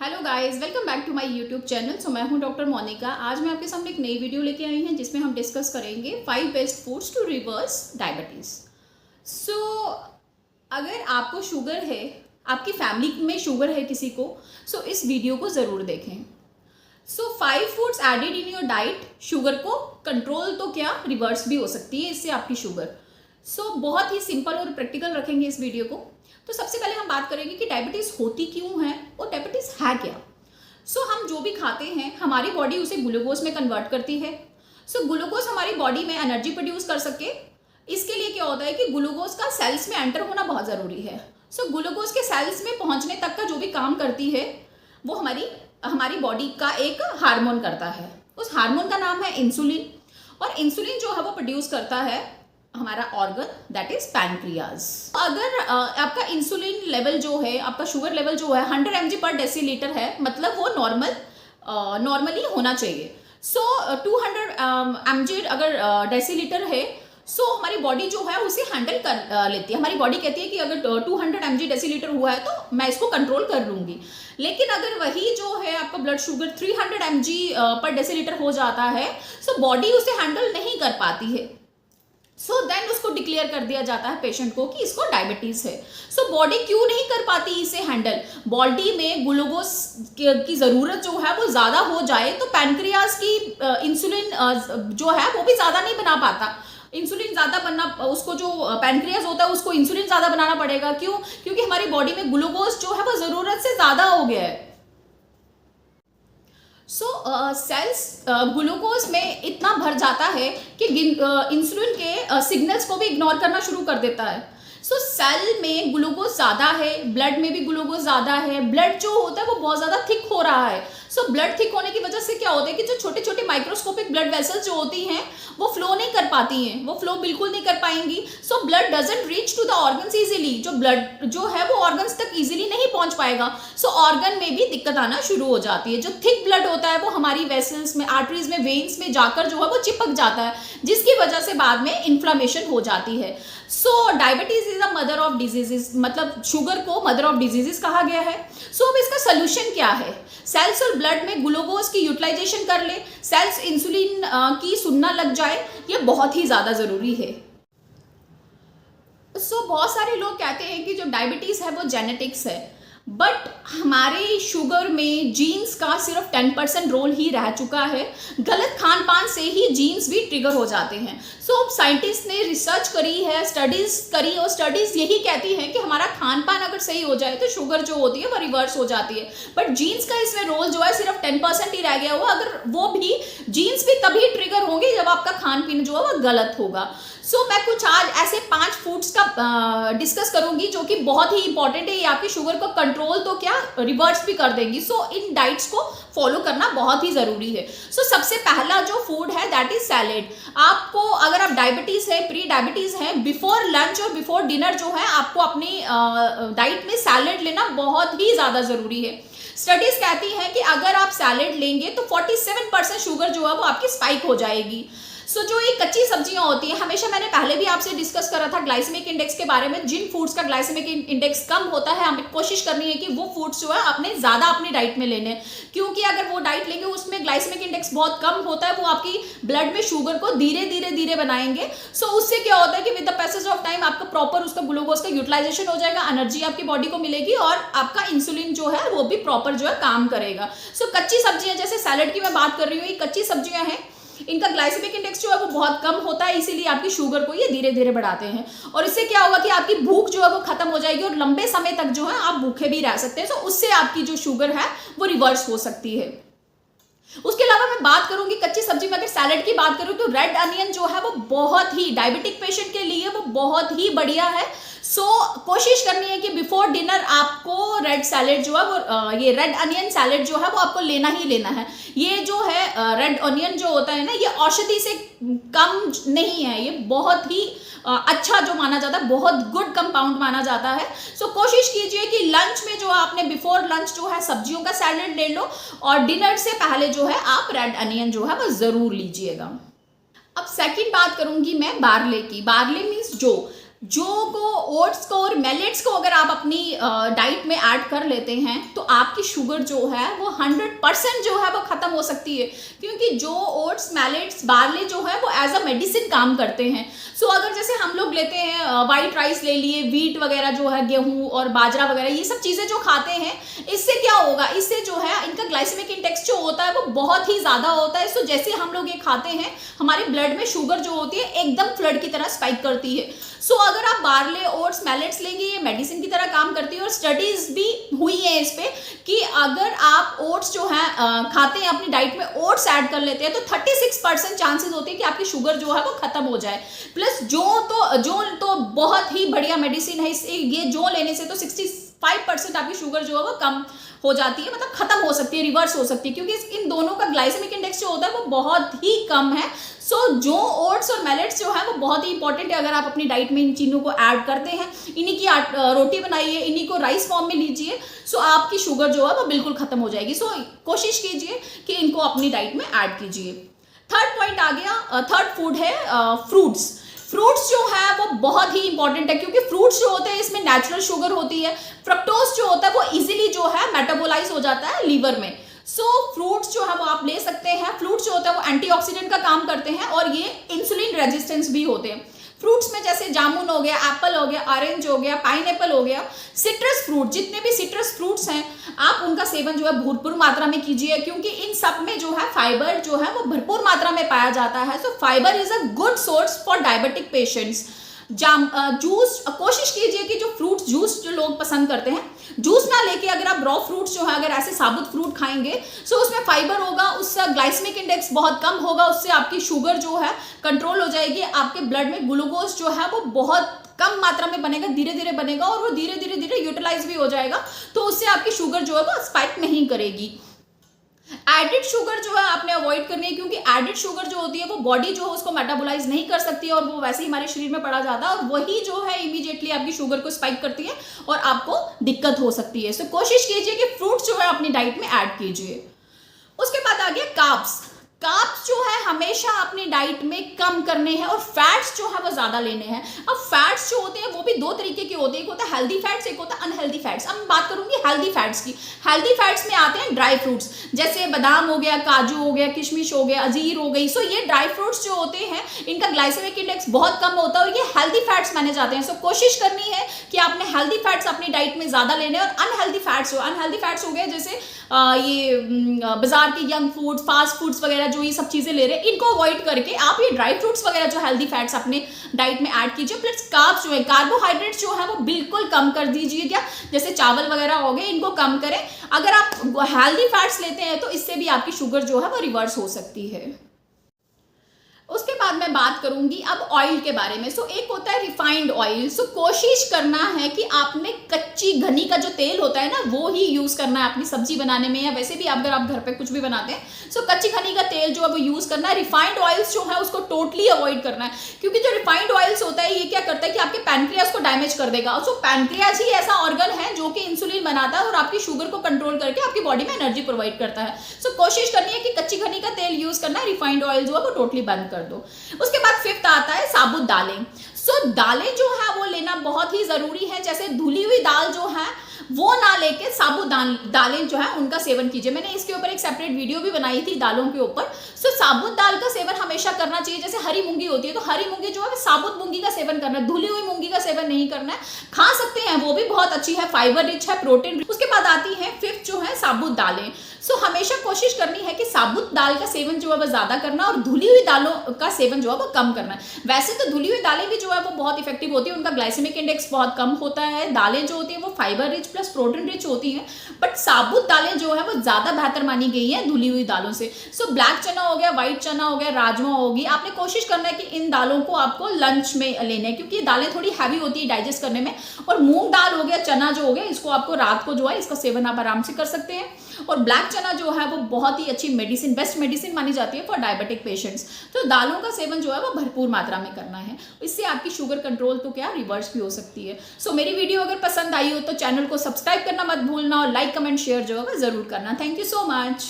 Hello guys, welcome back to my YouTube channel. So मैं हूं doctor Monika. आज मैं आपके सामने एक नई वीडियो लेके आई हूं जिसमें हम डिस्कस करेंगे 5 best foods to reverse diabetes. So अगर आपको शुगर है, आपकी फैमिली में शुगर है किसी को, सो इस वीडियो को ज़रूर देखें। So 5 foods added in your diet sugar को कंट्रोल तो क्या रिवर्स भी हो सकती है इससे आपकी शुगर। सो बहुत ही सिंपल और प्रैक्टिकल रखेंगे इस वीडियो को। तो सबसे पहले हम बात करेंगे कि डायबिटीज़ होती क्यों है और डायबिटीज़ है क्या। सो हम जो भी खाते हैं हमारी बॉडी उसे ग्लूकोज में कन्वर्ट करती है। सो ग्लूकोज हमारी बॉडी में एनर्जी प्रोड्यूस कर सके, इसके लिए क्या होता है कि ग्लूकोज का सेल्स में एंटर होना बहुत ज़रूरी है। सो ग्लूकोज के सेल्स में पहुंचने तक का जो भी काम करती है वो हमारी बॉडी का एक हार्मोन करता है। उस हार्मोन का नाम है इंसुलिन, और इंसुलिन जो है वो प्रोड्यूस करता है हमारा ऑर्गन दैट इज पैनक्रियाज। अगर आपका इंसुलिन लेवल जो है, आपका शुगर लेवल जो है 100 mg पर डेसीलीटर है, मतलब वो नॉर्मली होना चाहिए। सो 200 mg अगर डेसीलीटर है, सो हमारी बॉडी जो है उसे हैंडल कर लेती है। हमारी बॉडी कहती है कि अगर 200 mg डेसीलीटर हुआ है तो मैं इसको कंट्रोल कर लूँगी। लेकिन अगर वही जो है आपका ब्लड शुगर 300 mg पर डेसीलीटर हो जाता है, सो बॉडी उसे हैंडल नहीं कर पाती है। सो देन उसको डिक्लेयर कर दिया जाता है पेशेंट को कि इसको डायबिटीज़ है। सो बॉडी क्यों नहीं कर पाती इसे हैंडल? बॉडी में ग्लूकोज की ज़रूरत जो है वो ज़्यादा हो जाए तो पैनक्रियाज की इंसुलिन जो है वो भी ज़्यादा नहीं बना पाता। इंसुलिन ज़्यादा बनना, उसको जो पैनक्रियाज होता है उसको इंसुलिन ज़्यादा बनाना पड़ेगा। क्यों? क्योंकि हमारी बॉडी में ग्लूकोज जो है वो ज़रूरत से ज़्यादा हो गया है। सो सेल्स ग्लूकोज में इतना भर जाता है कि इंसुलिन के सिग्नल्स को भी इग्नोर करना शुरू कर देता है। सो सेल में ग्लूकोज ज़्यादा है, ब्लड में भी ग्लूकोज ज़्यादा है, ब्लड जो होता है वो बहुत ज़्यादा थिक हो रहा है। सो ब्लड थिक होने की वजह से क्या होता है कि जो छोटे छोटे माइक्रोस्कोपिक ब्लड वेसल्स जो होती हैं वो फ्लो नहीं कर पाती हैं, वो फ्लो बिल्कुल नहीं कर पाएंगी। So blood doesn't reach to the organs easily, जो ब्लड जो है वो ऑर्गन्स तक इजीली नहीं पहुंच पाएगा। सो ऑर्गन में भी दिक्कत आना शुरू हो जाती है। जो थिक ब्लड होता है वो हमारी वेसल्स में, आर्टरीज में, वेन्स में जाकर जो है वो चिपक जाता है, जिसकी वजह से बाद में इन्फ्लामेशन हो जाती है। So diabetes is the mother of diseases, मतलब शुगर को मदर ऑफ डिजीजेस कहा गया है। सो अब इसका सोल्यूशन क्या है? सेल्स और ब्लड में ग्लूकोज की यूटिलाइजेशन कर ले, सेल्स इंसुलिन की सुनना लग जाए, ये बहुत ही ज़्यादा ज़रूरी है। सो बहुत सारे लोग कहते हैं कि जो डायबिटीज़ है वो जेनेटिक्स है, बट हमारे शुगर में जीन्स का सिर्फ 10% रोल ही रह चुका है। गलत खान पान से ही जीन्स भी ट्रिगर हो जाते हैं। सो साइंटिस्ट ने रिसर्च करी है, स्टडीज़ करी, और स्टडीज़ यही कहती हैं कि हमारा खान पान अगर सही हो जाए तो शुगर जो होती है वो रिवर्स हो जाती है। बट जीन्स का इसमें रोल जो है सिर्फ 10% ही रह गया हुआ। अगर वो भी जीन्स भी तभी ट्रिगर होंगे जब आपका खान पीन जो है वो गलत होगा। सो मैं कुछ आज ऐसे 5 फूड्स का डिस्कस करूंगी जो कि बहुत ही इंपॉर्टेंट है। ये आपकी शुगर को कंट्रोल तो क्या रिवर्स भी कर देंगी। सो इन डाइट्स को फॉलो करना बहुत ही ज़रूरी है। सो सबसे पहला जो फूड है दैट इज सैलेड। आपको अगर आप डायबिटीज़ है, प्री डायबिटीज़ है, बिफोर लंच और बिफोर डिनर जो है आपको अपनी डाइट में सैलेड लेना बहुत ही ज़्यादा ज़रूरी है। स्टडीज कहती हैं कि अगर आप सैलेड लेंगे तो 47% शुगर जो है वो आपकी स्पाइक हो जाएगी। सो जो ये कच्ची सब्जियां होती हैं, हमेशा मैंने पहले भी आपसे डिस्कस करा था ग्लाइसेमिक इंडेक्स के बारे में। जिन फूड्स का ग्लाइसेमिक इंडेक्स कम होता है हमें कोशिश करनी है कि वो फूड्स जो है अपने ज़्यादा अपनी डाइट में लेने, क्योंकि अगर वो डाइट लेंगे उसमें ग्लाइसेमिक इंडेक्स बहुत कम होता है, वो आपकी ब्लड में शुगर को धीरे धीरे धीरे बनाएंगे। सो उससे क्या होता है कि with the passage of time आपका प्रॉपर उसका ग्लूकोज का यूटिलाइजेशन हो जाएगा, एनर्जी आपकी बॉडी को मिलेगी और आपका इंसुलिन जो है वो भी प्रॉपर जो है काम करेगा। सो कच्ची सब्जियां, जैसे सैलेड की मैं बात कर रही हूँ, ये कच्ची सब्जियां हैं, इनका ग्लाइसेमिक इंडेक्स जो है वो बहुत कम होता है, इसीलिए आपकी शुगर को ये धीरे धीरे बढ़ाते हैं। और इससे क्या होगा कि आपकी भूख जो है वो खत्म हो जाएगी और लंबे समय तक जो है आप भूखे भी रह सकते हैं। तो उससे आपकी जो शुगर है वो रिवर्स हो सकती है। उसके अलावा मैं बात करूंगी कच्ची सब्जी में, अगर सैलेड की बात करूं तो रेड अनियन जो है वो बहुत ही डायबिटिक पेशेंट के लिए वो बहुत ही बढ़िया है। सो कोशिश करनी है कि बिफोर डिनर आपको रेड सैलेड जो है वो ये रेड अनियन सैलेड जो है वो आपको लेना ही लेना है। ये जो है रेड अनियन जो होता है ना, ये औषधि से कम नहीं है, ये बहुत ही अच्छा जो माना जाता है, बहुत गुड कंपाउंड माना जाता है। सो कोशिश कीजिए कि लंच में जो आपने बिफोर लंच जो है सब्जियों का सैलेड ले लो, और डिनर से पहले जो है आप रेड अनियन जो है वो ज़रूर लीजिएगा। अब सेकंड बात करूंगी मैं बार्ले की। बार्ले मीन्स जो जो को ओट्स को और मिलेट्स को अगर आप अपनी डाइट में ऐड कर लेते हैं तो आपकी शुगर जो है वो 100% जो है वो ख़त्म हो सकती है, क्योंकि जो ओट्स मिलेट्स बार्ले जो है वो एज अ मेडिसिन काम करते हैं। सो अगर जैसे हम लोग लेते हैं वाइट राइस ले लिए, वीट वगैरह जो है, गेहूं और बाजरा वगैरह, ये सब चीज़ें जो खाते हैं, इससे क्या होगा, इससे जो है इनका ग्लाइसेमिक इंडेक्स जो होता है वो बहुत ही ज़्यादा होता है। सो जैसे हम लोग ये खाते हैं, हमारे ब्लड में शुगर जो होती है एकदम फ्लड की तरह स्पाइक करती है। सो अगर आप बार्ले, ओट्स, मिलेट्स लेंगे, ये मेडिसिन की तरह काम करती है और स्टडीज भी हुई है इस पे कि अगर आप ओट्स जो है खाते हैं, अपनी डाइट में ओट्स ऐड कर लेते हैं, तो 36% चांसेस होते हैं कि आपकी शुगर जो है वो खत्म हो जाए। प्लस जो तो बहुत ही बढ़िया मेडिसिन है, ये जो लेने से तो 65% आपकी शुगर जो है वो कम हो जाती है, मतलब खत्म हो सकती है, रिवर्स हो सकती है, क्योंकि इन दोनों का ग्लाइसेमिक इंडेक्स जो होता है वो बहुत ही कम है। सो जो ओट्स और मिलेट्स जो है वो बहुत ही इंपॉर्टेंट है। अगर आप अपनी डाइट में इन चीज़ों को ऐड करते हैं, इन्हीं की रोटी बनाइए, इन्हीं को राइस फॉर्म में लीजिए, सो आपकी शुगर जो है वो बिल्कुल खत्म हो जाएगी। सो कोशिश कीजिए कि इनको अपनी डाइट में ऐड कीजिए। थर्ड पॉइंट आ गया, थर्ड फूड है फ्रूट्स। फ्रूट्स जो है वो बहुत ही इंपॉर्टेंट है, क्योंकि फ्रूट्स जो होते हैं इसमें नेचुरल शुगर होती है। फ्रक्टोज जो होता है वो इजीली जो है मेटाबोलाइज हो जाता है लीवर में। सो फ्रूट्स जो है वो आप ले सकते हैं। फ्रूट्स जो होते हैं वो एंटीऑक्सीडेंट का काम करते हैं और ये इंसुलिन रेजिस्टेंस भी होते हैं। फ्रूट्स में जैसे जामुन हो गया, एप्पल हो गया, ऑरेंज हो गया, पाइनएप्पल हो गया, सिट्रस फ्रूट, जितने भी सिट्रस फ्रूट्स हैं आप उनका सेवन जो है भरपूर मात्रा में कीजिए, क्योंकि इन सब में जो है फाइबर जो है वो भरपूर मात्रा में पाया जाता है। So fibre is a good source for diabetic patients. Juice कोशिश कीजिए कि जो फ्रूट जूस जो लोग पसंद करते हैं, जूस ना लेके अगर आप रॉ फ्रूट्स जो है अगर ऐसे साबुत फ्रूट खाएंगे, सो उसमें फाइबर होगा, उससे ग्लाइसेमिक इंडेक्स बहुत कम होगा, उससे आपकी शुगर जो है कंट्रोल हो जाएगी, आपके ब्लड में ग्लूकोज जो है वो बहुत कम मात्रा में बनेगा, धीरे धीरे बनेगा और वो धीरे धीरे धीरे यूटिलाइज भी हो जाएगा, तो उससे आपकी शुगर जो है वो स्पाइक नहीं करेगी। एडिड शुगर जो है आपने अवॉइड करनी है, क्योंकि एडिड शुगर जो होती है वो बॉडी जो है उसको मेटाबोलाइज नहीं कर सकती है और वो वैसे ही हमारे शरीर में पड़ा जाता है और वही जो है इमीडिएटली आपकी शुगर को स्पाइक करती है और आपको दिक्कत हो सकती है। सो कोशिश कीजिए कि फ्रूट्स जो है अपनी डाइट में ऐड कीजिए। उसके बाद आ गया कार्ब्स। कार्ब्स जो है हमेशा अपनी डाइट में कम करने हैं और फैट्स जो है वो ज्यादा लेने हैं। अब फैट्स जो होते हैं वो भी दो तरीके के होते हैं, एक होता है हेल्दी फैट्स, एक होता है अनहेल्दी फैट्स। अब मैं बात करूंगी हेल्दी फैट्स की। हेल्दी फैट्स में आते हैं ड्राई फ्रूट्स, जैसे बादाम हो गया, काजू हो गया, किशमिश हो गया, अंजीर हो गई। सो ये ड्राई फ्रूट्स जो होते हैं इनका ग्लाइसेमिक इंडेक्स बहुत कम होता है और ये हेल्दी फैट्स माने जाते हैं। सो कोशिश करनी है कि आपने हेल्दी फैट्स अपनी डाइट में ज्यादा लेने और अनहेल्दी फैट्स हो गए जैसे ये बाजार के यंग फूड, फास्ट फूड्स वगैरह जो ये सब चीजें ले रहे हैं, इनको अवॉइड करके आप ये ड्राई फ्रूट्स वगैरह जो हेल्दी फैट्स अपने डाइट में ऐड कीजिए। प्लस कार्ब्स जो है, कार्बोहाइड्रेट्स जो है वो बिल्कुल कम कर दीजिए। क्या, जैसे चावल वगैरह हो गए, इनको कम करें। अगर आप हेल्दी फैट्स लेते हैं तो इससे भी आपकी शुगर जो है वो रिवर्स हो सकती है। उसके बाद मैं बात करूंगी अब ऑयल के बारे में। सो एक होता है रिफाइंड ऑयल। सो कोशिश करना है कि आपने कच्ची घनी का जो तेल होता है ना वो ही यूज करना है अपनी सब्जी बनाने में, या वैसे भी अगर आप घर पे कुछ भी बनाते हैं सो कच्ची घनी का तेल जो है वो यूज करना है। रिफाइंड ऑयल्स जो है उसको टोटली अवॉइड करना है, क्योंकि जो रिफाइंड ऑयल्स होता है ये क्या करता है कि आपके पैनक्रियाज को डैमेज कर देगा। सो पैनक्रियाज ही ऐसा ऑर्गन है जो कि इंसुलिन बनाता है और आपकी शुगर को कंट्रोल करके आपकी बॉडी में एनर्जी प्रोवाइड करता है। सो कोशिश करनी है कि कच्ची घनी का तेल यूज करना है, रिफाइंड ऑयल जो है वो टोटली बंद कर दो। उसके बाद फिफ्थ आता है साबुत दालें। सो दालें जो है वो लेना बहुत ही जरूरी है। जैसे धुली हुई दाल जो है वो ना लेके साबुत दालें जो है उनका सेवन कीजिए। मैंने इसके ऊपर एक सेपरेट वीडियो भी बनाई थी दालों के ऊपर। सो साबुत दाल का सेवन हमेशा करना चाहिए। जैसे हरी मूंगी होती है तो हरी मूंगी जो है साबुत मूंगी का सेवन करना है, धुली हुई मूंगी का सेवन नहीं करना है। खा सकते हैं, वो भी बहुत अच्छी है, फाइबर रिच है, प्रोटीन रिच। उसके बाद आती है फिफ्थ जो है साबुत दालें। सो हमेशा कोशिश करनी है कि साबुत दाल का सेवन जो है वो ज्यादा करना और धुली हुई दालों का सेवन जो है वो कम करना है। वैसे तो धुली हुई दालें भी जो है वो बहुत इफेक्टिव होती है, उनका ग्लाइसेमिक इंडेक्स बहुत कम होता है। दालें जो होती है वो fibre rich plus protein rich होती है, बट साबुत दालें जो है वो ज्यादा बेहतर मानी गई है धुली हुई दालों से। सो ब्लैक चना हो गया, व्हाइट चना हो गया, राजमा होगी, आपने कोशिश करना है कि इन दालों को आपको लंच में लेना है, क्योंकि ये दालें थोड़ी हैवी होती है डाइजेस्ट करने में। और मूंग दाल हो गया, चना जो हो गया, इसको आपको रात को जो है इसका सेवन आप आराम से कर सकते हैं। और ब्लैक चना जो है वो बहुत ही अच्छी मेडिसिन, बेस्ट मेडिसिन मानी जाती है फॉर डायबिटिक पेशेंट्स। तो दालों का सेवन जो है वो भरपूर मात्रा में करना है, इससे आपकी शुगर कंट्रोल तो क्या रिवर्स भी हो सकती है। सो मेरी वीडियो अगर पसंद आई हो तो चैनल को सब्सक्राइब करना मत भूलना और लाइक कमेंट शेयर जो है जरूर करना। Thank you so much.